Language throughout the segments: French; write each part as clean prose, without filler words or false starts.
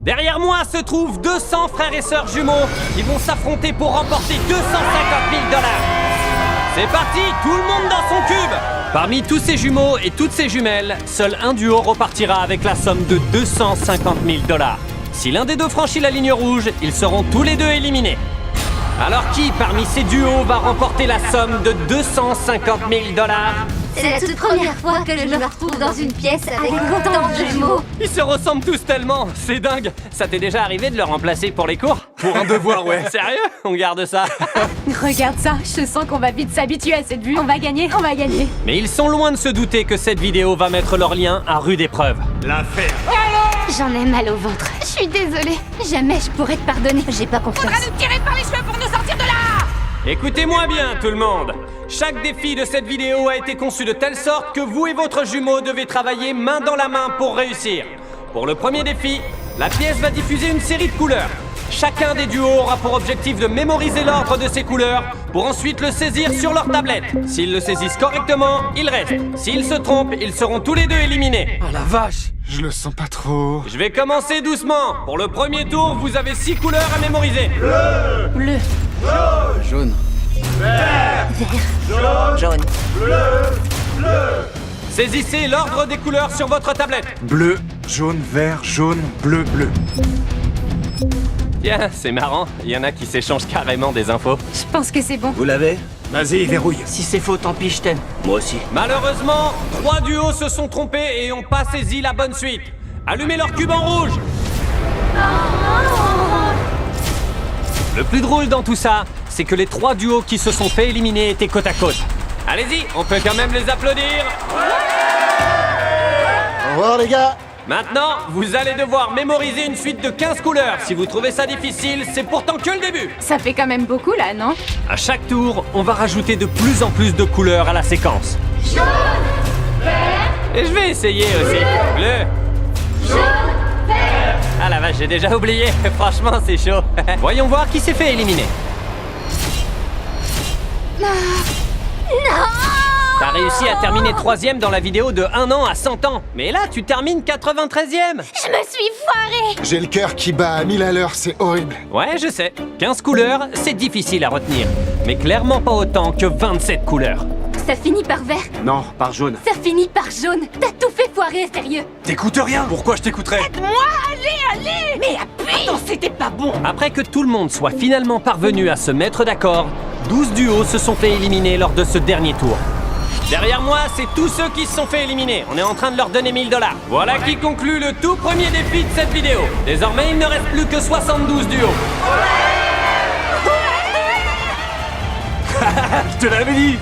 Derrière moi se trouvent 200 frères et sœurs jumeaux qui vont s'affronter pour remporter 250 000 $. C'est parti, tout le monde dans son cube. Parmi tous ces jumeaux et toutes ces jumelles, seul un duo repartira avec la somme de 250 000 $. Si l'un des deux franchit la ligne rouge, ils seront tous les deux éliminés. Alors qui parmi ces duos va remporter la somme de 250 000 $? C'est la toute première fois que je me retrouve dans une pièce avec autant de jumeaux. Ils se ressemblent tous tellement, c'est dingue. Ça t'est déjà arrivé de le remplacer pour les cours? Pour un devoir, ouais. Sérieux? On garde ça. Regarde ça, je sens qu'on va vite s'habituer à cette vue. On va gagner, on va gagner. Mais ils sont loin de se douter que cette vidéo va mettre leur lien à rude épreuve. L'affaire. J'en ai mal au ventre. Je suis désolée. Jamais je pourrais te pardonner. J'ai pas confiance. Faudra nous tirer par les cheveux pour nous sortir de là! Écoutez-moi bien tout le monde. Chaque défi de cette vidéo a été conçu de telle sorte que vous et votre jumeau devez travailler main dans la main pour réussir. Pour le premier défi, la pièce va diffuser une série de couleurs. Chacun des duos aura pour objectif de mémoriser l'ordre de ces couleurs pour ensuite le saisir sur leur tablette. S'ils le saisissent correctement, ils restent. S'ils se trompent, ils seront tous les deux éliminés. Oh la vache. Je le sens pas trop. Je vais commencer doucement. Pour le premier tour, vous avez 6 couleurs à mémoriser. Bleu. Jaune. Jaune. Saisissez l'ordre des couleurs sur votre tablette. Bleu, jaune, vert, jaune, bleu, bleu. Tiens, c'est marrant. Il y en a qui s'échangent carrément des infos. Je pense que c'est bon. Vous l'avez? Vas-y, verrouille. Si c'est faux, tant pis, je t'aime. Moi aussi. Malheureusement, 3 duos se sont trompés et n'ont pas saisi la bonne suite. Allumez leur cube en rouge. Le plus drôle dans tout ça, c'est que les 3 duos qui se sont fait éliminer étaient côte à côte. Allez-y, on peut quand même les applaudir. Au revoir les gars. Maintenant, vous allez devoir mémoriser une suite de 15 couleurs. Si vous trouvez ça difficile, c'est pourtant que le début. Ça fait quand même beaucoup là, non? À chaque tour, on va rajouter de plus en plus de couleurs à la séquence. Jaune, vert, Et je vais essayer aussi. Bleu. jaune, vert. Ah la vache, j'ai déjà oublié. Franchement, c'est chaud. Voyons voir qui s'est fait éliminer. Non. T'as réussi à terminer 3ème dans la vidéo de 1 an à 100 ans. Mais là, tu termines 93ème. Je me suis foirée. J'ai le cœur qui bat à 1000 à l'heure, c'est horrible. Ouais, je sais. 15 couleurs, c'est difficile à retenir. Mais clairement pas autant que 27 couleurs. Ça finit par vert. Non, par jaune. Ça finit par jaune. T'as tout fait foirer, sérieux. T'écoutes rien. Pourquoi je t'écouterais? Mais appuie! Attends, c'était pas bon! Après que tout le monde soit finalement parvenu à se mettre d'accord, 12 duos se sont fait éliminer lors de ce dernier tour. Derrière moi, c'est tous ceux qui se sont fait éliminer. On est en train de leur donner 1000 $. Voilà qui conclut le tout premier défi de cette vidéo. Désormais, il ne reste plus que 72 duos. Je te l'avais dit.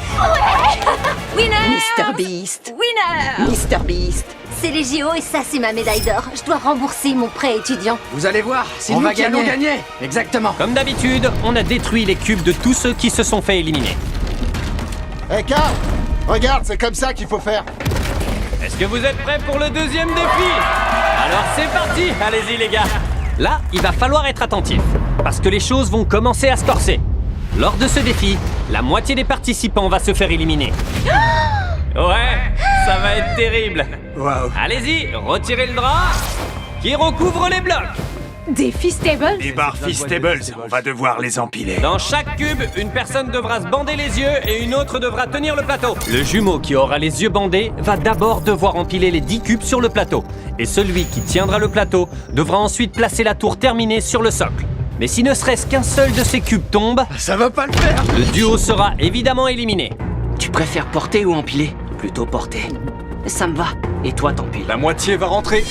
Winner! Mr Beast. Winner! Mr Beast. C'est les JO et ça, c'est ma médaille d'or. Je dois rembourser mon prêt étudiant. Vous allez voir, c'est On nous va qui allons gagner. gagner. Exactement. Comme d'habitude, on a détruit les cubes de tous ceux qui se sont fait éliminer. Hé Carl, regarde, c'est comme ça qu'il faut faire. Est-ce que vous êtes prêts pour le deuxième défi? Alors c'est parti, allez-y les gars. Là, il va falloir être attentif, parce que les choses vont commencer à se corser. Lors de ce défi, la moitié des participants va se faire éliminer. Ouais, ça va être terrible. Waouh. Allez-y, retirez le drap qui recouvre les blocs. Défi Stables? Les barres Feastables, on va devoir les empiler. Dans chaque cube, une personne devra se bander les yeux et une autre devra tenir le plateau. Le jumeau qui aura les yeux bandés va d'abord devoir empiler les 10 cubes sur le plateau. Et celui qui tiendra le plateau devra ensuite placer la tour terminée sur le socle. Mais si ne serait-ce qu'un seul de ces cubes tombe, Ça va pas le faire. le duo sera évidemment éliminé. Tu préfères porter ou empiler? Plutôt porter. Ça me va. Et toi, t'empiles. La moitié va rentrer.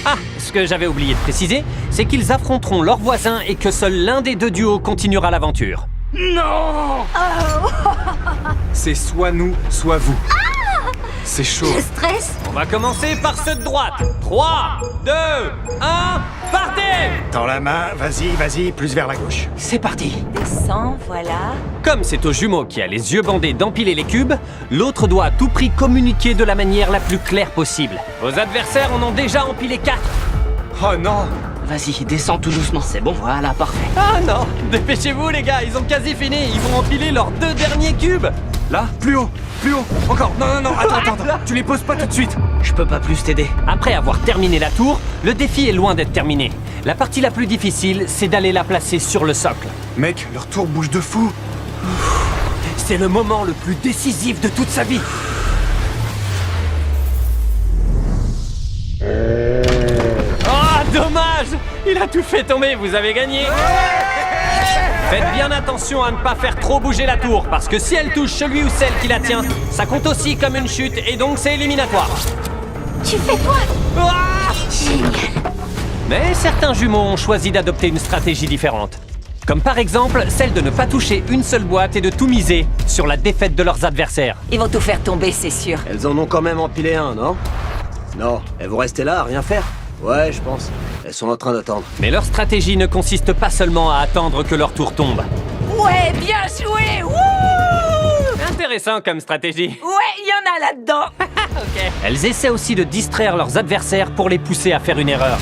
Ah, ce que j'avais oublié de préciser, c'est qu'ils affronteront leurs voisins et que seul l'un des deux duos continuera l'aventure. Non. C'est soit nous, soit vous. C'est chaud. Je stresse. On va commencer par ceux de droite. 3, 2, 1, partez! Dans la main, vas-y, plus vers la gauche. C'est parti. Descends, voilà. Comme c'est au jumeau qui a les yeux bandés d'empiler les cubes, l'autre doit à tout prix communiquer de la manière la plus claire possible. Vos adversaires en ont déjà empilé 4. Oh non. Vas-y, descends tout doucement. C'est bon, voilà, parfait. Ah non! Dépêchez-vous les gars, ils ont quasi fini. Ils vont empiler leurs 2 derniers cubes. Là, plus haut, encore. Non, attends. Tu les poses pas tout de suite. Je peux pas plus t'aider. Après avoir terminé la tour, le défi est loin d'être terminé. La partie la plus difficile, c'est d'aller la placer sur le socle. Mec, leur tour bouge de fou. C'est le moment le plus décisif de toute sa vie. Oh, dommage! Il a tout fait tomber, vous avez gagné! Faites bien attention à ne pas faire trop bouger la tour, parce que si elle touche celui ou celle qui la tient, ça compte aussi comme une chute et donc c'est éliminatoire. Tu fais quoi? Ah! Génial. Mais certains jumeaux ont choisi d'adopter une stratégie différente. Comme par exemple celle de ne pas toucher une seule boîte et de tout miser sur la défaite de leurs adversaires. Ils vont tout faire tomber, c'est sûr. Elles en ont quand même empilé un, non? Non, elles vont rester là à rien faire? Ouais, je pense. Elles sont en train d'attendre. Mais leur stratégie ne consiste pas seulement à attendre que leur tour tombe. Ouais, bien joué. Wouh! Intéressant comme stratégie. Ouais, il y en a là-dedans. Elles essaient aussi de distraire leurs adversaires pour les pousser à faire une erreur.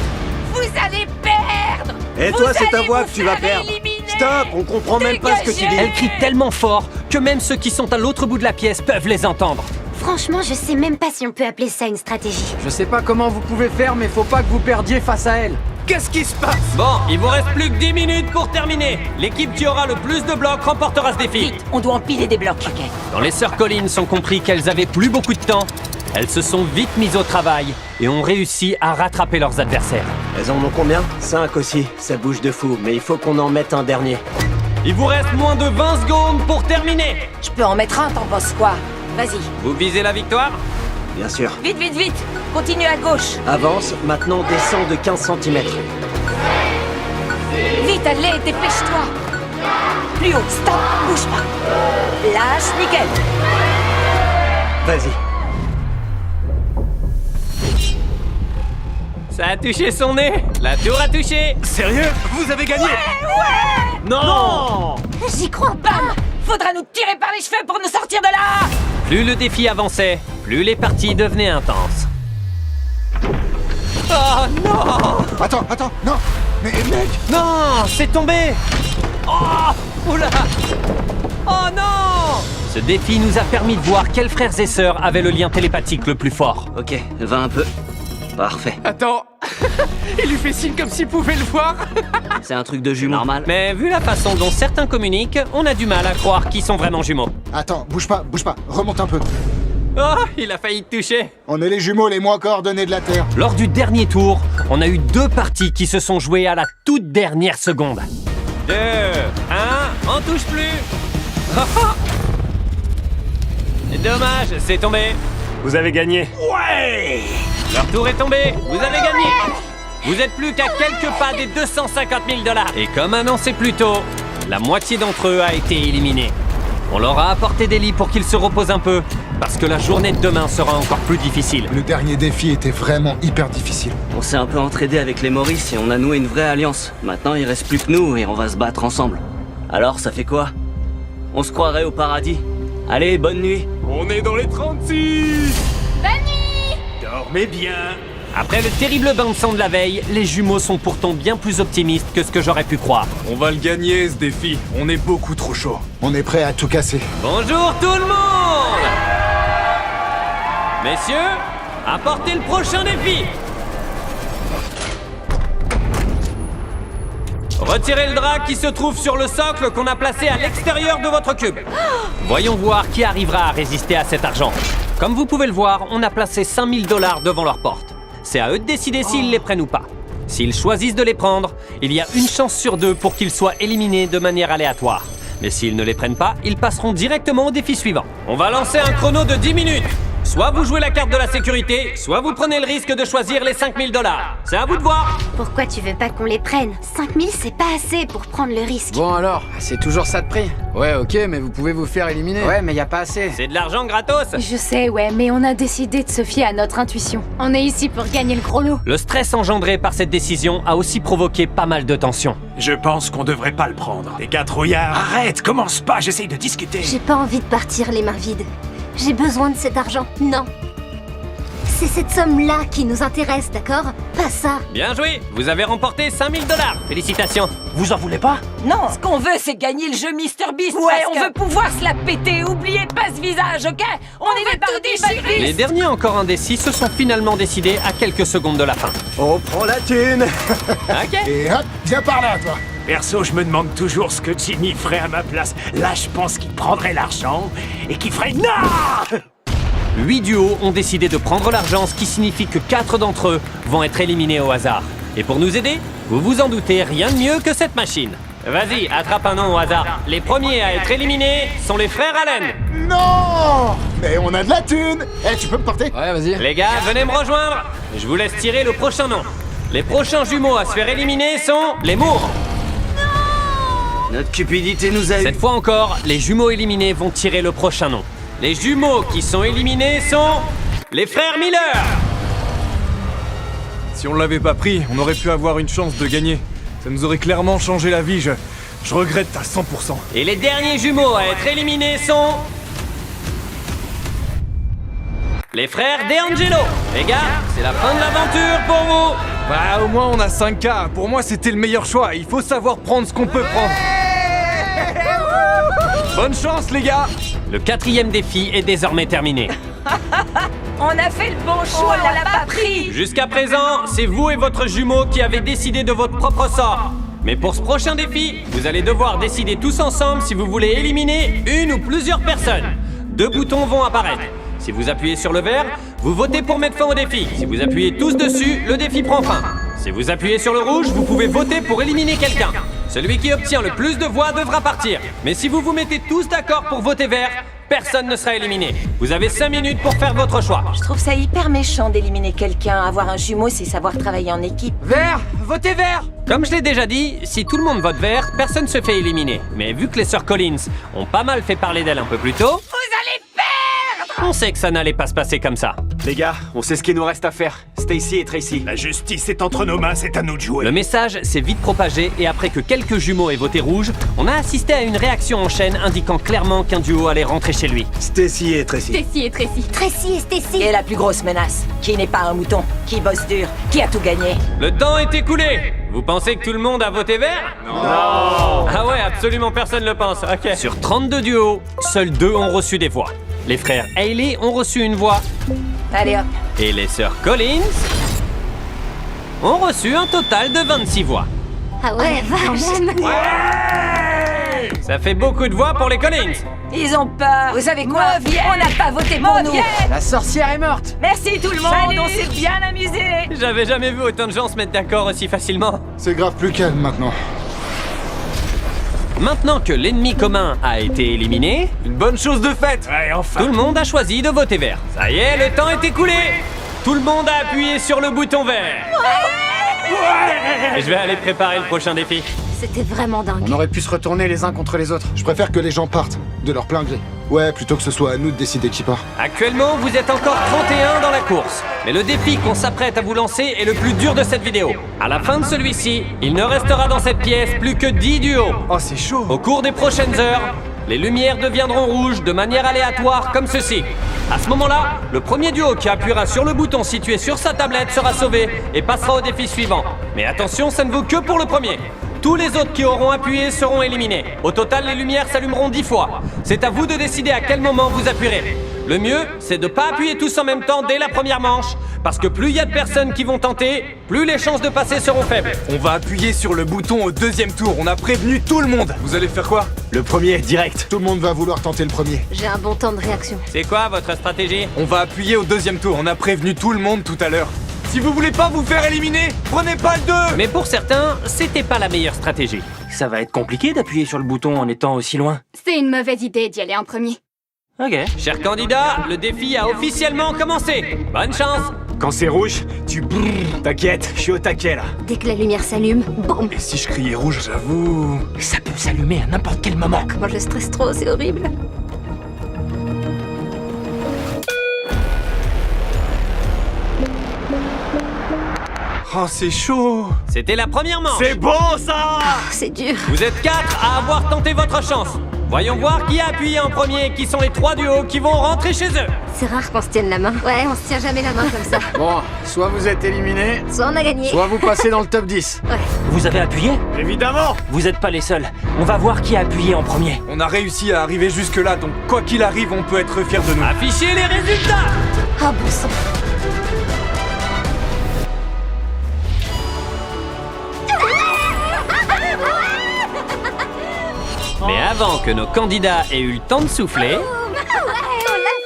Vous allez perdre. Et Vous toi, c'est ta allez voix vous que tu vas faire perdre. éliminer. Stop, on comprend même pas ce que tu dis. Dégagez. Elles crient tellement fort que même ceux qui sont à l'autre bout de la pièce peuvent les entendre. Franchement, je sais même pas si on peut appeler ça une stratégie. Je sais pas comment vous pouvez faire, mais faut pas que vous perdiez face à elle. Qu'est-ce qui se passe? Bon, il vous reste plus que 10 minutes pour terminer. L'équipe qui aura le plus de blocs remportera ce défi. Vite, on doit empiler des blocs. Ok. Quand les sœurs Collins ont compris qu'elles avaient plus beaucoup de temps, elles se sont vite mises au travail et ont réussi à rattraper leurs adversaires. Elles en ont combien? 5 aussi. Ça bouge de fou, mais il faut qu'on en mette un dernier. Il vous reste moins de 20 secondes pour terminer. Je peux en mettre un, t'en penses quoi? Vas-y. Vous visez la victoire? Bien sûr. Vite, vite, vite. Continue à gauche. Avance, maintenant descends de 15 cm. Vite, allez, dépêche-toi. Plus haut, stop, bouge pas. Lâche, nickel. Vas-y. Ça a touché son nez. La tour a touché. Sérieux? Vous avez gagné? Non! J'y crois pas. Faudra nous tirer par les cheveux pour nous sortir de là. Plus le défi avançait, plus les parties devenaient intenses. Oh non! Attends, non. Mais mec, Non! C'est tombé! Oh! Oula! Oh non! Ce défi nous a permis de voir quels frères et sœurs avaient le lien télépathique le plus fort. Ok, va un peu. Parfait. Attends, il lui fait signe comme s'il pouvait le voir. C'est un truc de jumeau. Normal. Mais vu la façon dont certains communiquent, on a du mal à croire qu'ils sont vraiment jumeaux. attends, bouge pas, remonte un peu. Oh! Il a failli te toucher! On est les jumeaux les moins coordonnés de la Terre. Lors du dernier tour, on a eu 2 parties qui se sont jouées à la toute dernière seconde. 2, 1, on touche plus! Dommage, c'est tombé. Vous avez gagné. Leur tour est tombé, vous avez gagné. Vous êtes plus qu'à quelques pas des 250 000 $. Et comme annoncé plus tôt, la moitié d'entre eux a été éliminée. On leur a apporté des lits pour qu'ils se reposent un peu, parce que la journée de demain sera encore plus difficile. Le dernier défi était vraiment hyper difficile. On s'est un peu entraidé avec les Maurice et on a noué une vraie alliance. Maintenant, il reste plus que nous et on va se battre ensemble. Alors, ça fait quoi? On se croirait au paradis. Allez, bonne nuit. On est dans les 36. Bonne nuit. Dormez bien. Après le terrible bain de sang de la veille, les jumeaux sont pourtant bien plus optimistes que ce que j'aurais pu croire. On va le gagner, ce défi. On est beaucoup trop chaud. On est prêt à tout casser. Bonjour tout le monde! Messieurs, apportez le prochain défi! Retirez le drap qui se trouve sur le socle qu'on a placé à l'extérieur de votre cube. Voyons voir qui arrivera à résister à cet argent. Comme vous pouvez le voir, on a placé 5 000 $ devant leur porte. C'est à eux de décider s'ils les prennent ou pas. S'ils choisissent de les prendre, il y a une chance sur 2 pour qu'ils soient éliminés de manière aléatoire. Mais s'ils ne les prennent pas, ils passeront directement au défi suivant. On va lancer un chrono de 10 minutes. Soit vous jouez la carte de la sécurité, soit vous prenez le risque de choisir les 5 000 $. C'est à vous de voir. Pourquoi tu veux pas qu'on les prenne? 5 000, c'est pas assez pour prendre le risque. Bon alors, c'est toujours ça de prix. Ouais, ok, mais vous pouvez vous faire éliminer. Ouais, mais y a pas assez. C'est de l'argent gratos. Je sais, ouais, mais on a décidé de se fier à notre intuition. On est ici pour gagner le gros lot. Le stress engendré par cette décision a aussi provoqué pas mal de tensions. Je pense qu'on devrait pas le prendre. Les 4 rouillards. Arrête, commence pas, j'essaye de discuter. J'ai pas envie de partir les mains vides. J'ai besoin de cet argent. Non. C'est cette somme-là qui nous intéresse, d'accord? Pas ça. Bien joué, vous avez remporté 5000 $. Félicitations. Vous en voulez pas? Non, ce qu'on veut, c'est gagner le jeu Mr Beast. Ouais, on veut pouvoir se la péter. Oubliez pas ce visage, ok? On est des tout Les derniers encore indécis se sont finalement décidés à quelques secondes de la fin. On prend la thune. Ok. Et hop, viens par là, toi. Perso, je me demande toujours ce que Jimmy ferait à ma place. Là, je pense qu'il prendrait l'argent et qu'il ferait... Non! 8 duos ont décidé de prendre l'argent, ce qui signifie que 4 d'entre eux vont être éliminés au hasard. Et pour nous aider, vous vous en doutez, rien de mieux que cette machine. Vas-y, attrape un nom au hasard. Les premiers à être éliminés sont les frères Allen. Non! Mais on a de la thune! Eh, tu peux me porter? Ouais, vas-y. Les gars, venez me rejoindre. Je vous laisse tirer le prochain nom. Les prochains jumeaux à se faire éliminer sont les Moore. Notre cupidité nous a eu. Cette fois encore, les jumeaux éliminés vont tirer le prochain nom. Les jumeaux qui sont éliminés sont les frères Miller. Si on l'avait pas pris, on aurait pu avoir une chance de gagner. Ça nous aurait clairement changé la vie, je regrette à 100%. Et les derniers jumeaux à être éliminés sont... les frères DeAngelo. Les gars, c'est la fin de l'aventure pour vous. Bah au moins on a 5K, pour moi c'était le meilleur choix, il faut savoir prendre ce qu'on peut prendre. Bonne chance les gars. Le 4e défi est désormais terminé. On a fait le bon choix, on l'a pas pris. Jusqu'à présent, c'est vous et votre jumeau qui avez décidé de votre propre sort. Mais pour ce prochain défi, vous allez devoir décider tous ensemble si vous voulez éliminer une ou plusieurs personnes. 2 boutons vont apparaître. Si vous appuyez sur le vert, vous votez pour mettre fin au défi. Si vous appuyez tous dessus, le défi prend fin. Si vous appuyez sur le rouge, vous pouvez voter pour éliminer quelqu'un. Celui qui obtient le plus de voix devra partir. Mais si vous vous mettez tous d'accord pour voter vert, personne ne sera éliminé. Vous avez 5 minutes pour faire votre choix. Je trouve ça hyper méchant d'éliminer quelqu'un. Avoir un jumeau, c'est savoir travailler en équipe. Vert! Votez vert! Comme je l'ai déjà dit, si tout le monde vote vert, personne ne se fait éliminer. Mais vu que les sœurs Collins ont pas mal fait parler d'elles un peu plus tôt, on sait que ça n'allait pas se passer comme ça. Les gars, on sait ce qu'il nous reste à faire. Stacy et Tracy. La justice est entre nos mains, c'est à nous de jouer. Le message s'est vite propagé et après que quelques jumeaux aient voté rouge, on a assisté à une réaction en chaîne indiquant clairement qu'un duo allait rentrer chez lui. Stacy et Tracy. Stacy et Tracy. Tracy et Stacy. Et la plus grosse menace, qui n'est pas un mouton, qui bosse dur, qui a tout gagné. Le temps est écoulé. Vous pensez que tout le monde a voté vert? Non. Ah ouais, absolument personne le pense. Ok. Sur 32 duos, seuls 2 ont reçu des voix. Les frères Haley ont reçu une voix. Allez hop. Et les sœurs Collins ont reçu un total de 26 voix. Ah ouais, quand même. Ça fait beaucoup de voix pour les Collins. Ils ont peur. Vous savez quoi? On n'a pas voté pour nous. La sorcière est morte! Merci tout le monde, on s'est bien amusé. J'avais jamais vu autant de gens se mettre d'accord aussi facilement. C'est grave plus calme maintenant. Maintenant que l'ennemi commun a été éliminé, Une bonne chose de faite. Ouais, enfin. tout le monde a choisi de voter vert. Ça y est, le temps est écoulé. Tout le monde a appuyé sur le bouton vert. Et je vais aller préparer le prochain défi. C'était vraiment dingue. On aurait pu se retourner les uns contre les autres. Je préfère que les gens partent, de leur plein gré. Ouais, plutôt que ce soit à nous de décider qui part. Actuellement, vous êtes encore 31 dans la course. Mais le défi qu'on s'apprête à vous lancer est le plus dur de cette vidéo. À la fin de celui-ci, il ne restera dans cette pièce plus que 10 duos. Oh c'est chaud. Au cours des prochaines heures, les lumières deviendront rouges de manière aléatoire comme ceci. À ce moment-là, le premier duo qui appuiera sur le bouton situé sur sa tablette sera sauvé et passera au défi suivant. Mais attention, ça ne vaut que pour le premier. Tous les autres qui auront appuyé seront éliminés. Au total, les lumières s'allumeront 10 fois. C'est à vous de décider à quel moment vous appuierez. Le mieux, c'est de ne pas appuyer tous en même temps dès la première manche, parce que plus il y a de personnes qui vont tenter, plus les chances de passer seront faibles. On va appuyer sur le bouton au 2e tour, on a prévenu tout le monde. Vous allez faire quoi? Le premier, direct. Tout le monde va vouloir tenter le premier. J'ai un bon temps de réaction. C'est quoi votre stratégie? On va appuyer au 2e tour, on a prévenu tout le monde tout à l'heure. Si vous voulez pas vous faire éliminer, prenez pas le 2. Mais pour certains, c'était pas la meilleure stratégie. Ça va être compliqué d'appuyer sur le bouton en étant aussi loin. C'est une mauvaise idée d'y aller en premier. Ok. Chers candidats, le défi a officiellement commencé. Bonne chance! Quand c'est rouge, tu brrr. T'inquiète, je suis au taquet là. Dès que la lumière s'allume, bam. Et si je criais rouge, j'avoue... Ça peut s'allumer à n'importe quel moment. Comment je stresse trop, c'est horrible. Oh c'est chaud. C'était la première manche. C'est bon ça. C'est dur. Vous êtes 4 à avoir tenté votre chance. Voyons voir qui a appuyé en premier et qui sont les 3 duos qui vont rentrer chez eux. C'est rare qu'on se tienne la main. Ouais, on se tient jamais la main comme ça. Bon, soit vous êtes éliminés, Soit on a gagné. soit vous passez dans le top 10. Vous avez appuyé? Évidemment. Vous êtes pas les seuls. On va voir qui a appuyé en premier. On a réussi à arriver jusque-là, donc quoi qu'il arrive, on peut être fiers de nous. Affichez les résultats. Oh bon sang. Mais avant que nos candidats aient eu le temps de souffler,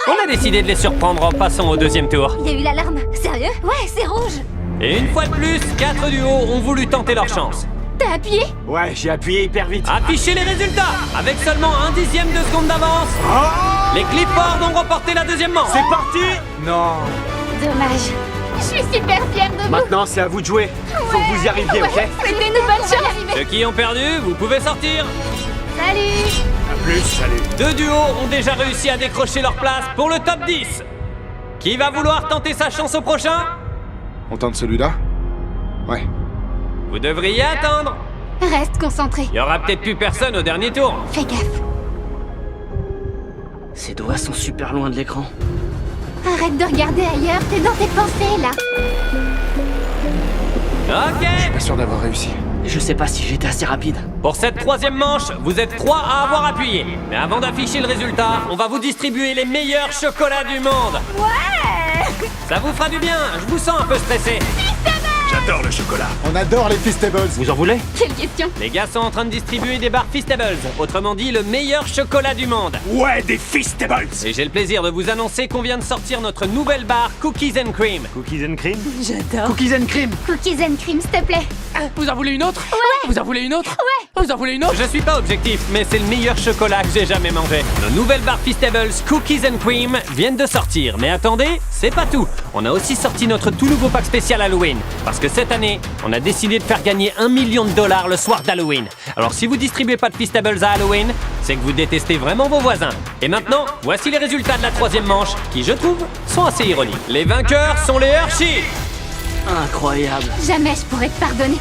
on a décidé de les surprendre en passant au deuxième tour. Il y a eu l'alarme. Sérieux? Ouais, c'est rouge. Et une fois de plus, 4 duos ont voulu tenter leur chance. T'as appuyé? Ouais, j'ai appuyé hyper vite. Affichez les résultats. Avec seulement 1/10 de seconde d'avance, les Clipfords ont remporté la deuxième manche. C'est parti. Non. Dommage. Je suis super fière de vous. Maintenant, c'est à vous de jouer. Faut que vous y arriviez, ok? C'était une bonne chance. Ceux qui ont perdu, vous pouvez sortir. Salut. À plus, salut. 2 duos ont déjà réussi à décrocher leur place pour le top 10. Qui va vouloir tenter sa chance au prochain? On tente celui-là? Ouais. Vous devriez attendre. Reste concentré. Il y aura peut-être plus personne au dernier tour. Fais gaffe. Ses doigts sont super loin de l'écran. Arrête de regarder ailleurs. T'es dans tes pensées, là. Ok. Pas sûr d'avoir réussi. Je sais pas si j'étais assez rapide. Pour cette 3e manche, vous êtes 3 à avoir appuyé. Mais avant d'afficher le résultat, on va vous distribuer les meilleurs chocolats du monde. Ouais. Ça vous fera du bien. Je vous sens un peu stressé. J'adore le chocolat. On adore les Feastables. Vous en voulez? Quelle question? Les gars sont en train de distribuer des barres Feastables. Autrement dit, le meilleur chocolat du monde. Ouais, des Feastables. Et j'ai le plaisir de vous annoncer qu'on vient de sortir notre nouvelle barre Cookies and Cream. Cookies and cream. Cookies and cream. Cookies and cream, s'il te plaît. Vous en voulez une autre? Ouais. Vous en voulez une autre? Ouais. Vous en voulez une autre? Je suis pas objectif, mais c'est le meilleur chocolat que j'ai jamais mangé. Nos nouvelles barres Feastables Cookies and Cream viennent de sortir. Mais attendez, c'est pas tout. On a aussi sorti notre tout nouveau pack spécial Halloween. Parce que cette année, on a décidé de faire gagner $1 million le soir d'Halloween. Alors si vous distribuez pas de Feastables à Halloween, c'est que vous détestez vraiment vos voisins. Et maintenant, voici les résultats de la 3e manche, qui je trouve sont assez ironiques. Les vainqueurs sont les Hershey. Incroyable. Jamais je pourrais te pardonner.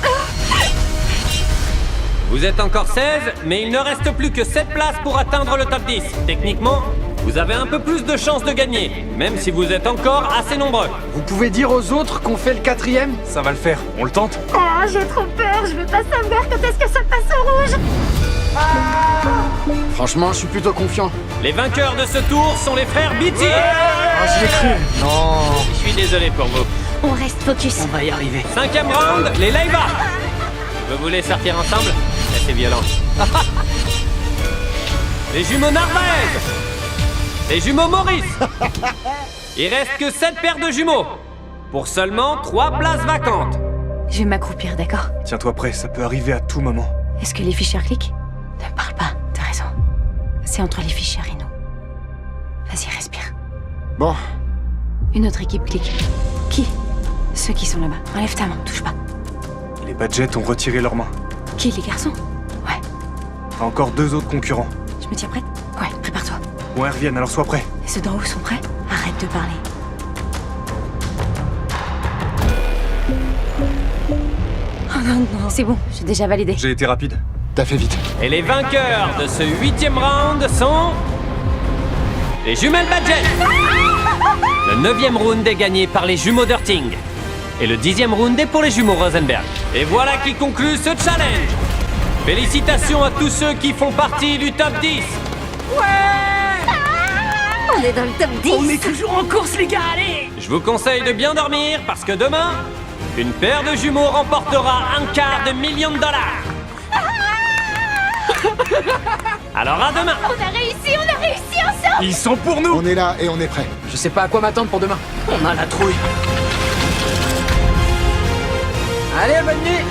Vous êtes encore 16, mais il ne reste plus que 7 places pour atteindre le top 10. Techniquement, vous avez un peu plus de chances de gagner, même si vous êtes encore assez nombreux. Vous pouvez dire aux autres qu'on fait le 4e? Ça va le faire. On le tente? Oh, j'ai trop peur. Je veux pas savoir quand est-ce que ça passe au rouge. Franchement, je suis plutôt confiant. Les vainqueurs de ce tour sont les frères Beatty. Ah, j'y ai cru. Non. Je suis désolé pour vous. On reste focus. On va y arriver. 5e round, les Leiva. Vous voulez sortir ensemble? C'est violent. Les jumeaux Narvaez. Les jumeaux Maurice. Il reste que 7 paires de jumeaux. Pour seulement 3 places vacantes. Je vais m'accroupir, d'accord? Tiens-toi prêt, ça peut arriver à tout moment. Est-ce que les fichiers cliquent? Ne parle pas, t'as raison. C'est entre les fichiers et nous. Vas-y, respire. Bon, Une autre équipe clique. Qui? Ceux qui sont là-bas. Enlève ta main, touche pas. Les Badgets ont retiré leurs mains. Qui, les garçons? Ouais. T'as encore 2 autres concurrents. Je me tiens prête? Ouais, prépare-toi. Bon, ils reviennent, alors sois prêt. Et ceux d'en haut sont prêts? Arrête de parler. Oh non, non, c'est bon, j'ai déjà validé. J'ai été rapide. t'as fait vite. Et les vainqueurs de ce 8e round sont... les jumelles Badget. Le 9e round est gagné par les jumeaux Dirting. Et le 10e round est pour les jumeaux Rosenberg. Et voilà qui conclut ce challenge. Félicitations à tous ceux qui font partie du top 10. On est dans le top 10. On est toujours en course, les gars, allez! Je vous conseille de bien dormir parce que demain, une paire de jumeaux remportera $250 000. Alors à demain. On a réussi ensemble. Ils sont pour nous! On est là et on est prêt. Je sais pas à quoi m'attendre pour demain. On a la trouille. Allez, bonne nuit.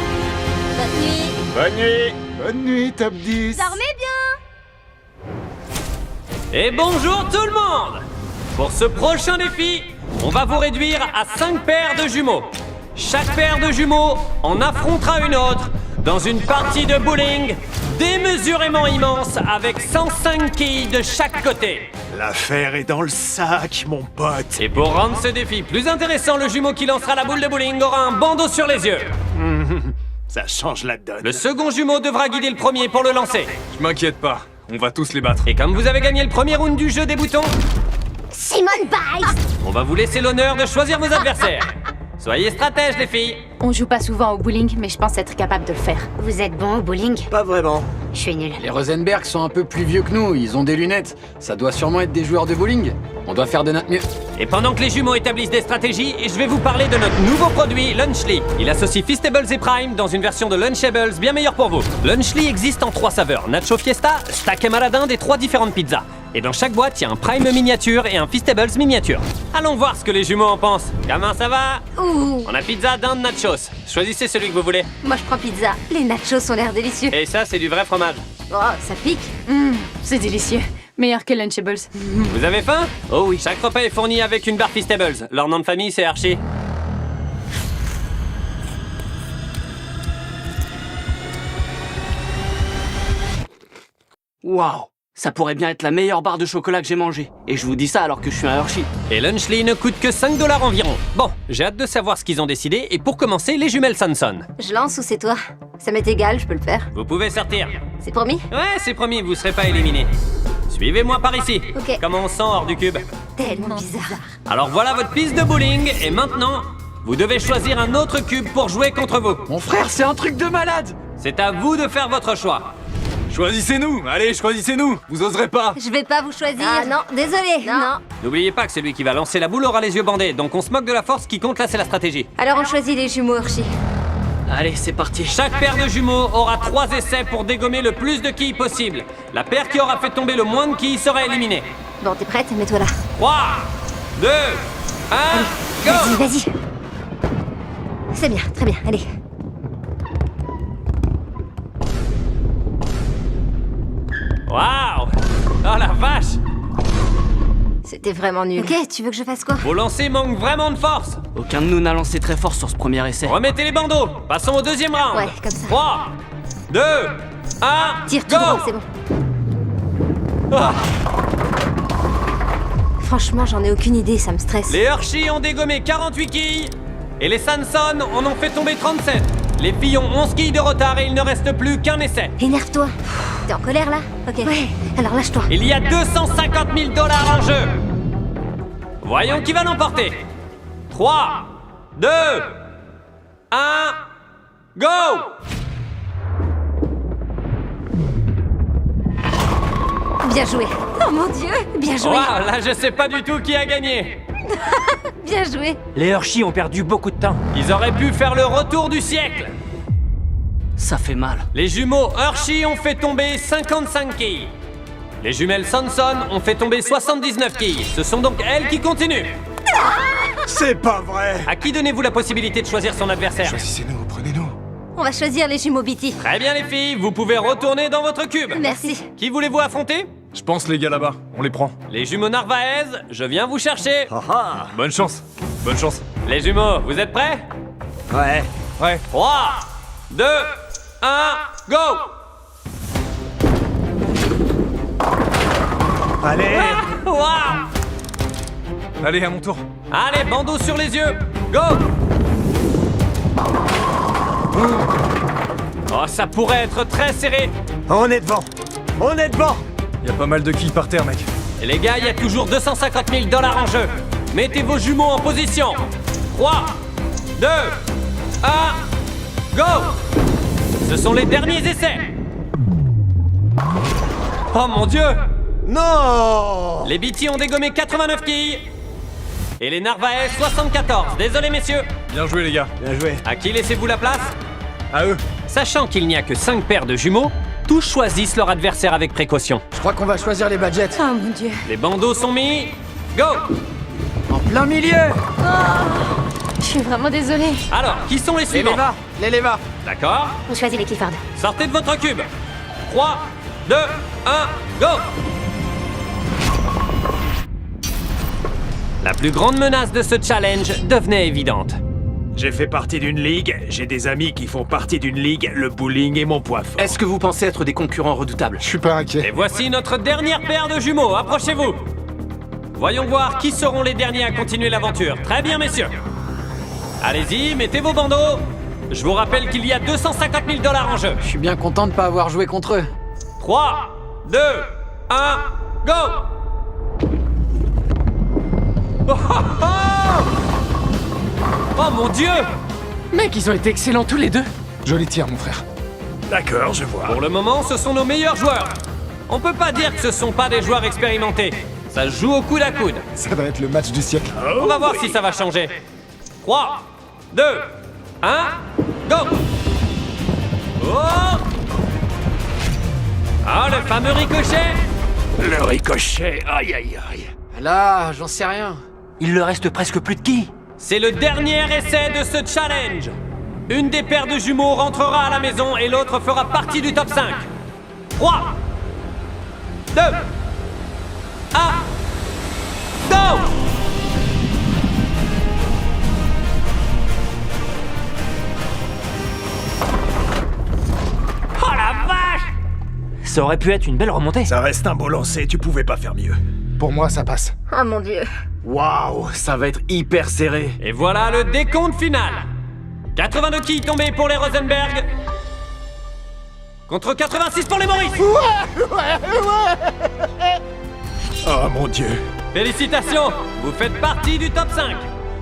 Bonne nuit. Bonne nuit. Bonne nuit, top 10. Dormez bien. Et bonjour tout le monde! Pour ce prochain défi, on va vous réduire à 5 paires de jumeaux. Chaque paire de jumeaux en affrontera une autre dans une partie de bowling démesurément immense avec 105 quilles de chaque côté. L'affaire est dans le sac, mon pote. Et pour rendre ce défi plus intéressant, le jumeau qui lancera la boule de bowling aura un bandeau sur les yeux. Ça change la donne. Le second jumeau devra guider le premier pour le lancer. Je m'inquiète pas. On va tous les battre. Et comme vous avez gagné le premier round du jeu des boutons, Simone Biles. on va vous laisser l'honneur de choisir vos adversaires. Soyez stratèges, les filles. On joue pas souvent au bowling, mais je pense être capable de le faire. Vous êtes bon au bowling? Pas vraiment. Je suis nulle. Les Rosenberg sont un peu plus vieux que nous, ils ont des lunettes. Ça doit sûrement être des joueurs de bowling. On doit faire de notre mieux. Et pendant que les jumeaux établissent des stratégies, je vais vous parler de notre nouveau produit, Lunchly. Il associe Feastables et Prime dans une version de Lunchables bien meilleure pour vous. Lunchly existe en 3 saveurs, Nacho Fiesta, Stack et Maladin des 3 différentes pizzas. Et dans chaque boîte, il y a un Prime miniature et un Feastables miniature. Allons voir ce que les jumeaux en pensent. Comment ça va? Ouh. On a pizza, dinde, nachos. Choisissez celui que vous voulez. Moi, je prends pizza. Les nachos ont l'air délicieux. Et ça, c'est du vrai fromage. Oh, ça pique. C'est délicieux. Meilleur que Lunchables. Vous avez faim? Oh oui. Chaque repas est fourni avec une barre Feastables. Leur nom de famille, c'est Archie. Waouh! Ça pourrait bien être la meilleure barre de chocolat que j'ai mangée. Et je vous dis ça alors que je suis un Hershey. Et Lunchly ne coûte que 5 $ environ. Bon, j'ai hâte de savoir ce qu'ils ont décidé. Et pour commencer, les jumelles Sanson. Je lance ou c'est toi? Ça m'est égal, je peux le faire. Vous pouvez sortir. C'est promis? Ouais, c'est promis, vous serez pas éliminés. Suivez-moi par ici. Ok. Comment on sent hors du cube? Tellement bizarre. Alors voilà votre piste de bowling. Et maintenant, vous devez choisir un autre cube pour jouer contre vous. Mon frère, c'est un truc de malade! C'est à vous de faire votre choix. Choisissez-nous! Allez, choisissez-nous! Vous oserez pas! Je vais pas vous choisir. Ah non, désolé. Non. N'oubliez pas que celui qui va lancer la boule aura les yeux bandés. Donc on se moque de la force, qui compte là, c'est la stratégie. Alors on choisit les jumeaux Hershey. Allez, c'est parti. Chaque paire de jumeaux aura 3 essais pour dégommer le plus de quilles possible. La paire qui aura fait tomber le moins de quilles sera éliminée. Bon, t'es prête? Mets-toi là. 3, 2, 1, go! Vas-y. C'est bien, très bien. Allez. Waouh! Oh la vache! C'était vraiment nul. Ok, tu veux que je fasse quoi? Vos lancers manquent vraiment de force. Aucun de nous n'a lancé très fort sur ce premier essai. Remettez les bandeaux. Passons au deuxième round. Ouais, comme ça. 3, 2, 1, Tire tout go! droit, c'est bon. Ah, Franchement, j'en ai aucune idée, ça me stresse. les Hershey ont dégommé 48 quilles et les Sanson en ont fait tomber 37. Les filles ont 11 quilles de retard et il ne reste plus qu'un essai. Énerve-toi. T'es en colère là? Ok. Ouais, alors lâche-toi. Il y a 250 000 $ en jeu. Voyons qui va l'emporter. 3, 2, 1, go! Bien joué. Oh mon dieu, bien joué. Waouh, là je sais pas du tout qui a gagné. Bien joué. Les Hershey ont perdu beaucoup de temps. Ils auraient pu faire le retour du siècle. Ça fait mal. Les jumeaux Hershey ont fait tomber 55 quilles. Les jumelles Sanson ont fait tomber 79 quilles. Ce sont donc elles qui continuent. C'est pas vrai! À qui donnez-vous la possibilité de choisir son adversaire? Choisissez-nous, prenez-nous. On va choisir les jumeaux Beatty. Très bien les filles, vous pouvez retourner dans votre cube. Merci. Qui voulez-vous affronter? Je pense les gars là-bas, on les prend. Les jumeaux Narvaez, je viens vous chercher. Bonne chance. Bonne chance. Les jumeaux, vous êtes prêts? Ouais. Ouais. 3, 2, 1, go! Allez! Waouh! Allez, à mon tour. Allez, bandeau sur les yeux, go! Oh, ça pourrait être très serré. On est devant! On est devant! Y a pas mal de quilles par terre, mec. Et les gars, il y a toujours 250 000 $ en jeu. Mettez vos jumeaux en position. 3, 2, 1, go! Ce sont les derniers essais. Oh mon dieu! Non! Les Beatty ont dégommé 89 quilles. Et les Narvaez 74. Désolé messieurs. Bien joué, les gars. Bien joué. À qui laissez-vous la place? À eux. Sachant qu'il n'y a que 5 paires de jumeaux, tous choisissent leur adversaire avec précaution. Je crois qu'on va choisir les badgets. Oh mon dieu. Les bandeaux sont mis. Go! En plein milieu! Je suis vraiment désolée. Alors, qui sont les Les suivants? Leva! Les Leva! D'accord? On choisit les Clifford. Sortez de votre cube. 3, 2, 1, go! La plus grande menace de ce challenge devenait évidente. J'ai fait partie d'une ligue, j'ai des amis qui font partie d'une ligue, le bowling est mon point fort. Est-ce que vous pensez être des concurrents redoutables? Je suis pas Et inquiet. voici notre dernière paire de jumeaux, approchez-vous. Voyons voir qui seront les derniers à continuer l'aventure. Très bien messieurs. Allez-y, mettez vos bandeaux. Je vous rappelle qu'il y a 250 000 $ en jeu. Je suis bien content de pas avoir joué contre eux. 3, 2, 1, go! Oh, oh, oh! Oh mon Dieu! Mec, ils ont été excellents tous les deux. Joli tir, mon frère. D'accord, je vois. Pour le moment, ce sont nos meilleurs joueurs. On peut pas dire que ce sont pas des joueurs expérimentés. Ça se joue au coude à coude. Ça va être le match du siècle. On va voir si ça va changer. 3, 2, 1, go! Oh! Ah, le fameux ricochet! Le ricochet, aïe aïe aïe. Là, j'en sais rien. Il ne reste presque plus de qui? C'est le dernier essai de ce challenge. Une des paires de jumeaux rentrera à la maison et l'autre fera partie du top 5. 3, 2, 1, go! Oh la vache! Ça aurait pu être une belle remontée. Ça reste un beau lancer, tu pouvais pas faire mieux. Pour moi, ça passe. Oh mon Dieu. Waouh, ça va être hyper serré. Et voilà le décompte final. 82 quilles tombées pour les Rosenberg. Contre 86 pour les Maurice. Oh mon Dieu. Félicitations, vous faites partie du top 5.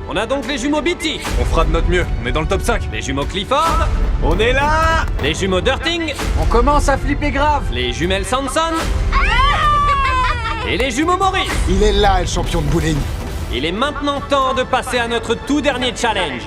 On a donc les jumeaux Beatty, On fera de notre mieux, on est dans le top 5. les jumeaux Clifford, On est là! les jumeaux Dirting, On commence à flipper grave. les jumelles Sanson et les jumeaux Maurice. Il est là, le champion de bowling. Il est maintenant temps de passer à notre tout dernier challenge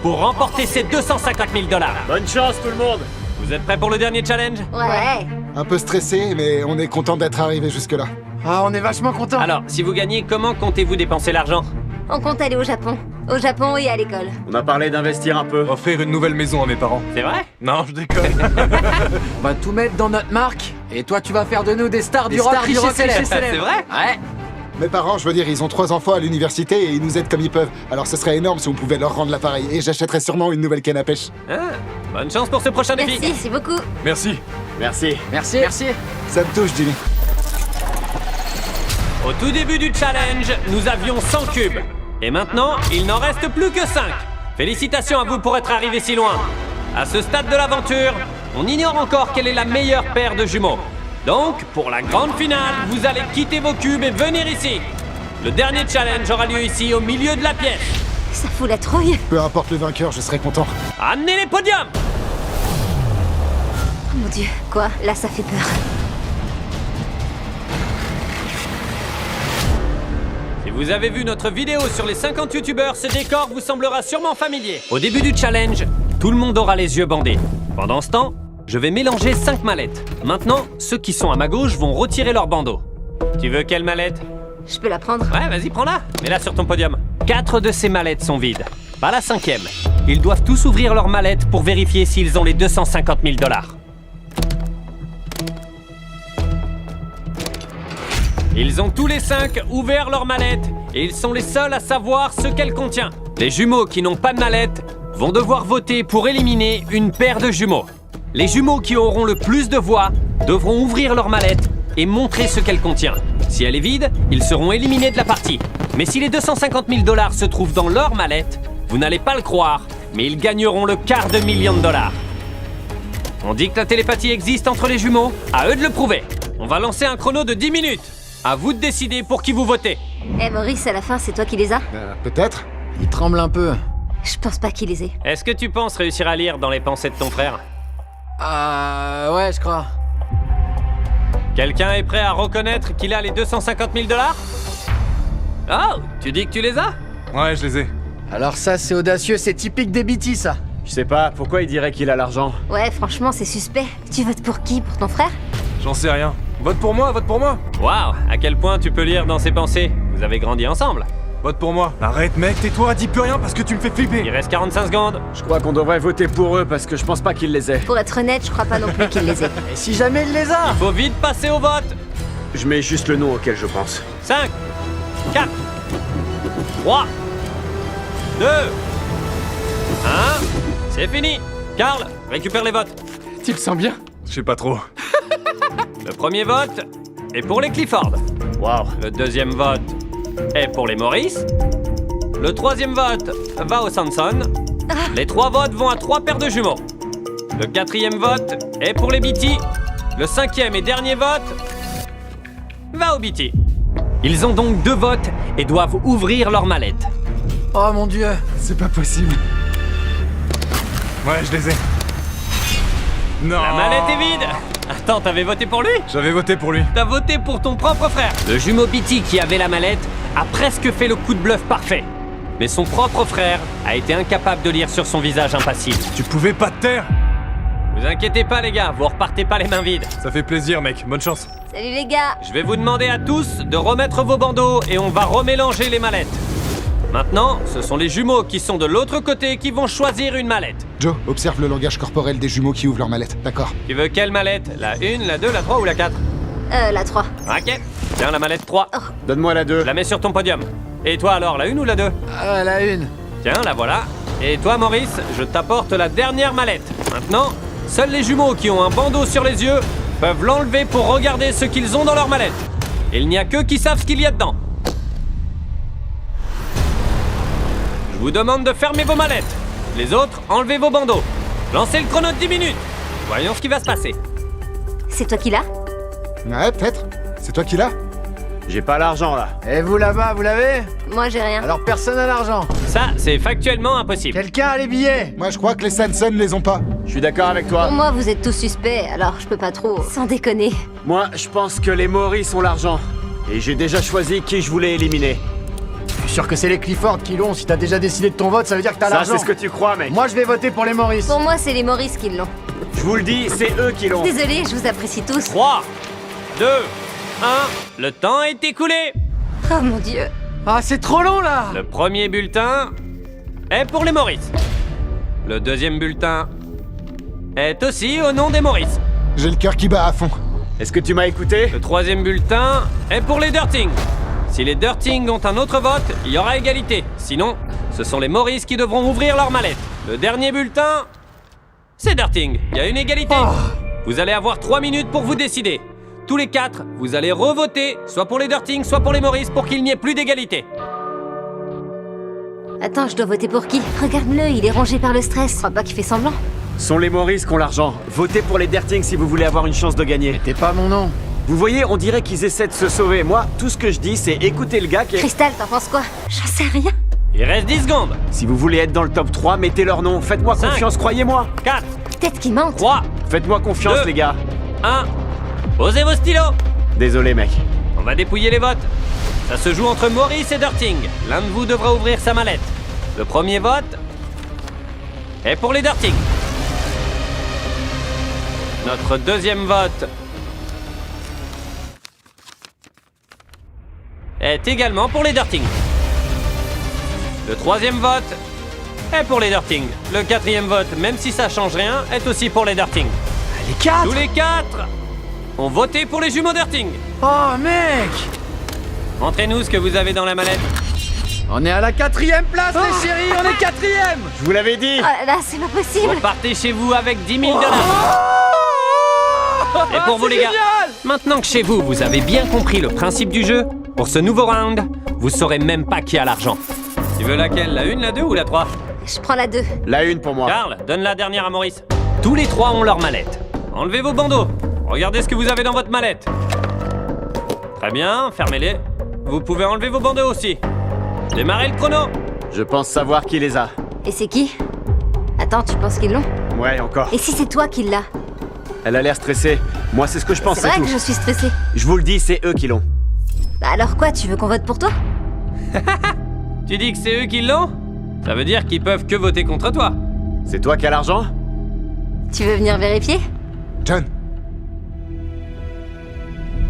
pour remporter ces 250 000 $. Bonne chance tout le monde. Vous êtes prêts pour le dernier challenge? Ouais. Un peu stressé, mais on est content d'être arrivé jusque-là. Ah, on est vachement contents. Alors, si vous gagnez, comment comptez-vous dépenser l'argent? On compte aller au Japon. Au Japon et à l'école. On a parlé d'investir un peu. Offrir une nouvelle maison à mes parents. C'est vrai? Non, je déconne. On va tout mettre dans notre marque. Et toi, tu vas faire de nous des stars du rock cliché célèbre. C'est vrai? Ouais. Mes parents, je veux dire, ils ont 3 enfants à l'université et ils nous aident comme ils peuvent. Alors ce serait énorme si on pouvait leur rendre l'appareil. Et j'achèterais sûrement une nouvelle canne à pêche. Ah, bonne chance pour ce prochain défi. Merci beaucoup. Merci. Merci. Merci. Merci. Ça me touche, Jimmy. Au tout début du challenge, nous avions 100 cubes. Et maintenant, il n'en reste plus que 5. Félicitations à vous pour être arrivés si loin. À ce stade de l'aventure, on ignore encore quelle est la meilleure paire de jumeaux. Donc, pour la grande finale, vous allez quitter vos cubes et venir ici. Le dernier challenge aura lieu ici, au milieu de la pièce. Ça fout la trouille. Peu importe le vainqueur, je serai content. Amenez les podiums! Oh mon Dieu. Quoi? Là, ça fait peur. Si vous avez vu notre vidéo sur les 50 youtubeurs, ce décor vous semblera sûrement familier. Au début du challenge, tout le monde aura les yeux bandés. Pendant ce temps, je vais mélanger 5 mallettes. Maintenant, ceux qui sont à ma gauche vont retirer leur bandeau. Tu veux quelle mallette? Je peux la prendre? Ouais, vas-y, prends-la. Mets-la sur ton podium. 4 de ces mallettes sont vides. Pas la 5e. Ils doivent tous ouvrir leurs mallettes pour vérifier s'ils ont les 250 000 $. Ils ont tous les 5 ouvert leurs mallettes et ils sont les seuls à savoir ce qu'elle contient. Les jumeaux qui n'ont pas de mallette vont devoir voter pour éliminer une paire de jumeaux. Les jumeaux qui auront le plus de voix devront ouvrir leur mallette et montrer ce qu'elle contient. Si elle est vide, ils seront éliminés de la partie. Mais si les 250 000 $ se trouvent dans leur mallette, vous n'allez pas le croire, mais ils gagneront le $250 000. On dit que la télépathie existe entre les jumeaux, à eux de le prouver. On va lancer un chrono de 10 minutes. À vous de décider pour qui vous votez. Eh Maurice, à la fin, c'est toi qui les as? Peut-être. Il tremble un peu. Je pense pas qu'il les ait. Est-ce que tu penses réussir à lire dans les pensées de ton frère? Ouais, je crois. Quelqu'un est prêt à reconnaître qu'il a les 250 000 $? Oh, tu dis que tu les as? Ouais, je les ai. Alors ça, c'est audacieux, c'est typique des BT, ça. Je sais pas, pourquoi il dirait qu'il a l'argent? Ouais, franchement, c'est suspect. Tu votes pour qui? Pour ton frère? J'en sais rien. Vote pour moi, vote pour moi. Waouh, à quel point tu peux lire dans ses pensées. Vous avez grandi ensemble. Vote pour moi. Arrête, mec, tais-toi, dis plus rien parce que tu me fais Il flipper. reste 45 secondes. Je crois qu'on devrait voter pour eux parce que je pense pas qu'ils les aient. Pour être honnête, je crois pas non plus qu'il les ait. Et si jamais il les a? Faut vite passer au vote. Je mets juste le nom auquel je pense. 5, 4, 3, 2, 1. C'est fini. Karl, récupère les votes. Tu le sens bien? Je sais pas trop. Le premier vote est pour les Clifford. Waouh. Le deuxième vote est pour les Maurice. Le troisième vote va aux Sanson. Les 3 votes vont à 3 paires de jumeaux. Le quatrième vote est pour les Beatty. Le 5e et dernier vote va au BT. Ils ont donc 2 votes et doivent ouvrir leur mallette. Oh mon dieu. C'est pas possible. Ouais, je les ai. Non. La mallette est vide. Attends, t'avais voté pour lui? J'avais voté pour lui. T'as voté pour ton propre frère. Le jumeau BT qui avait la mallette a presque fait le coup de bluff parfait. Mais son propre frère a été incapable de lire sur son visage impassible. Tu pouvais pas te taire? Vous inquiétez pas les gars, vous repartez pas les mains vides. Ça fait plaisir, mec. Bonne chance. Salut les gars. Je vais vous demander à tous de remettre vos bandeaux et on va remélanger les mallettes. Maintenant, ce sont les jumeaux qui sont de l'autre côté qui vont choisir une mallette. Joe, observe le langage corporel des jumeaux qui ouvrent leur mallette, d'accord? Tu veux quelle mallette? La 1, la 2, la 3 ou la 4? La 3. Ok. Tiens, la mallette 3. Donne-moi la 2. Je la mets sur ton podium. Et toi alors, la 1 ou la 2? Ah, la une. Tiens, la voilà. Et toi Maurice, je t'apporte la dernière mallette. Maintenant, seuls les jumeaux qui ont un bandeau sur les yeux peuvent l'enlever pour regarder ce qu'ils ont dans leur mallette. Il n'y a qu'eux qui savent ce qu'il y a dedans. Je vous demande de fermer vos mallettes. Les autres, enlevez vos bandeaux. Lancez le chrono de 10 minutes. Voyons ce qui va se passer. C'est toi qui l'as? Ouais, peut-être. C'est toi qui l'as? J'ai pas l'argent là. Et vous là-bas, vous l'avez? Moi j'ai rien. Alors personne n'a l'argent. Ça, c'est factuellement impossible. Quelqu'un a les billets? Moi, je crois que les Sanson les ont pas. Je suis d'accord avec toi. Pour moi, vous êtes tous suspects, alors je peux pas trop. Sans déconner. Moi, je pense que les Maurice ont l'argent. Et j'ai déjà choisi qui je voulais éliminer. Je suis sûr que c'est les Clifford qui l'ont. Si t'as déjà décidé de ton vote, ça veut dire que t'as Ça, l'argent. c'est ce que tu crois, mec. Moi, je vais voter pour les Maurice. Pour moi, c'est les Maurice qui l'ont. Je vous le dis, c'est eux qui l'ont. Désolée, je vous apprécie tous. 3, 2, 1, le temps est écoulé. Oh mon dieu. Ah, c'est trop long là. Le premier bulletin est pour les Maurice. Le deuxième bulletin est aussi au nom des Maurice. J'ai le cœur qui bat à fond. Est-ce que tu m'as écouté? Le troisième bulletin est pour les Dirtings. Si les Dirtings ont un autre vote, il y aura égalité. Sinon, ce sont les Maurice qui devront ouvrir leur mallette. Le dernier bulletin, c'est Dirting. Il y a une égalité. Vous allez avoir 3 minutes pour vous décider. Tous les 4, vous allez revoter, soit pour les Dirtings, soit pour les Maurice, pour qu'il n'y ait plus d'égalité. Attends, je dois voter pour qui? Regarde-le, il est rongé par le stress. Je crois pas qu'il fait semblant. Sont les Maurice qui ont l'argent. Votez pour les Dirtings si vous voulez avoir une chance de gagner. T'es pas mon nom. Vous voyez, on dirait qu'ils essaient de se sauver. Moi, tout ce que je dis, c'est écouter le gars qui est... Cristal, t'en penses quoi? J'en sais rien. Il reste 10 secondes. Si vous voulez être dans le top 3, mettez leur nom. Faites-moi 5, confiance, croyez-moi. 4, Peut-être qu'il mente. 3, Faites-moi confiance, 2. les gars. 1. Posez vos stylos. Désolé, mec. On va dépouiller les votes. Ça se joue entre Maurice et Dirting. L'un de vous devra ouvrir sa mallette. Le premier vote est pour les Dirtings. Notre deuxième vote est également pour les Dirtings. Le troisième vote est pour les Dirtings. Le quatrième vote, même si ça change rien, est aussi pour les Dirtings. Les 4. Tous les 4 ont voté pour les jumeaux Dirting. Oh mec. Montrez-nous ce que vous avez dans la mallette. On est à la 4e place, les chéris. On est 4e. Je vous l'avais dit. Oh là là, c'est pas possible. Vous partez chez vous avec 10 000 $. Et pour vous les gars, maintenant que chez vous, vous avez bien compris le principe du jeu, pour ce nouveau round, vous saurez même pas qui a l'argent. Tu veux laquelle? La 1, la 2 ou la 3? Je prends la 2. La une pour moi. Karl, donne la dernière à Maurice. Tous les 3 ont leur mallette. Enlevez vos bandeaux. Regardez ce que vous avez dans votre mallette. Très bien, fermez-les. Vous pouvez enlever vos bandeaux aussi. Démarrez le chrono. Je pense savoir qui les a. Et c'est qui? Attends, tu penses qu'ils l'ont? Ouais, encore. Et si c'est toi qui l'as? Elle a l'air stressée. Moi, c'est ce que je pense, C'est c'est vrai tout. que je suis stressée. Je vous le dis, c'est eux qui l'ont. Bah alors quoi, tu veux qu'on vote pour toi? Tu dis que c'est eux qui l'ont? Ça veut dire qu'ils peuvent que voter contre toi. C'est toi qui as l'argent? Tu veux venir vérifier? John.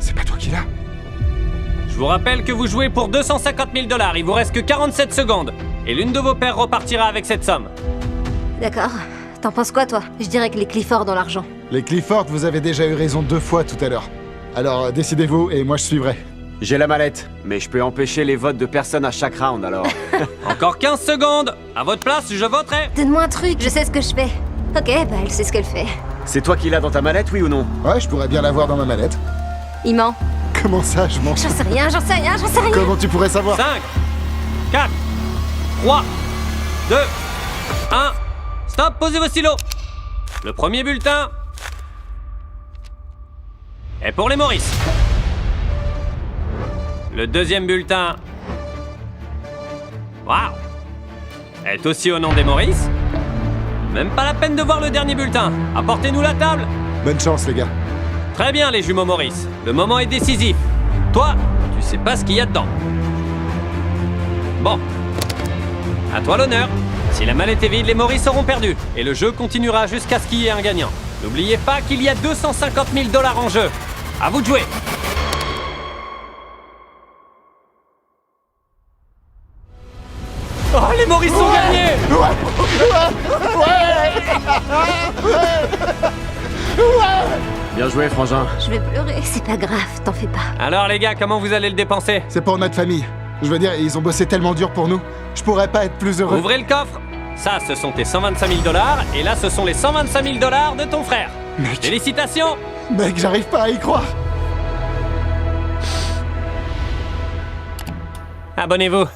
C'est pas toi qui l'as? Je vous rappelle que vous jouez pour 250 000 $. Il vous reste que 47 secondes. Et l'une de vos paires repartira avec cette somme. D'accord. T'en penses quoi, toi? Je dirais que les Clifford ont l'argent. Les Clifford, vous avez déjà eu raison 2 fois tout à l'heure. Alors, décidez-vous et moi je suivrai. J'ai la mallette, mais je peux empêcher les votes de personne à chaque round, alors... Encore 15 secondes. À votre place, je voterai. Donne-moi un truc, je sais ce que je fais. Ok, bah elle sait ce qu'elle fait. C'est toi qui l'as dans ta mallette, oui ou non? Ouais, je pourrais bien l'avoir dans ma mallette. Il ment. Comment ça, je mens? J'en sais rien, j'en sais rien, j'en sais rien. Comment tu pourrais savoir? 5, 4, 3, 2, 1. Stop, posez vos stylos. Le premier bulletin est pour les Maurice. Le deuxième bulletin... Waouh! Est aussi au nom des Maurice. Même pas la peine de voir le dernier bulletin. Apportez-nous la table. Bonne chance, les gars. Très bien, les jumeaux Maurice. Le moment est décisif. Toi, tu sais pas ce qu'il y a dedans. Bon. À toi l'honneur. Si la mallette est vide, les Maurice auront perdu. Et le jeu continuera jusqu'à ce qu'il y ait un gagnant. N'oubliez pas qu'il y a 250 000 $ en jeu. À vous de jouer. Oh, les Maurice ont gagné! Bien joué, frangin. Je vais pleurer, c'est pas grave, t'en fais pas. Alors les gars, comment vous allez le dépenser? C'est pour notre famille. Je veux dire, ils ont bossé tellement dur pour nous. Je pourrais pas être plus heureux. Ouvrez le coffre. Ça, ce sont tes 125 000 $. Et là, ce sont les 125 000 $ de ton frère. Mec. Félicitations! Mec, j'arrive pas à y croire. Abonnez-vous.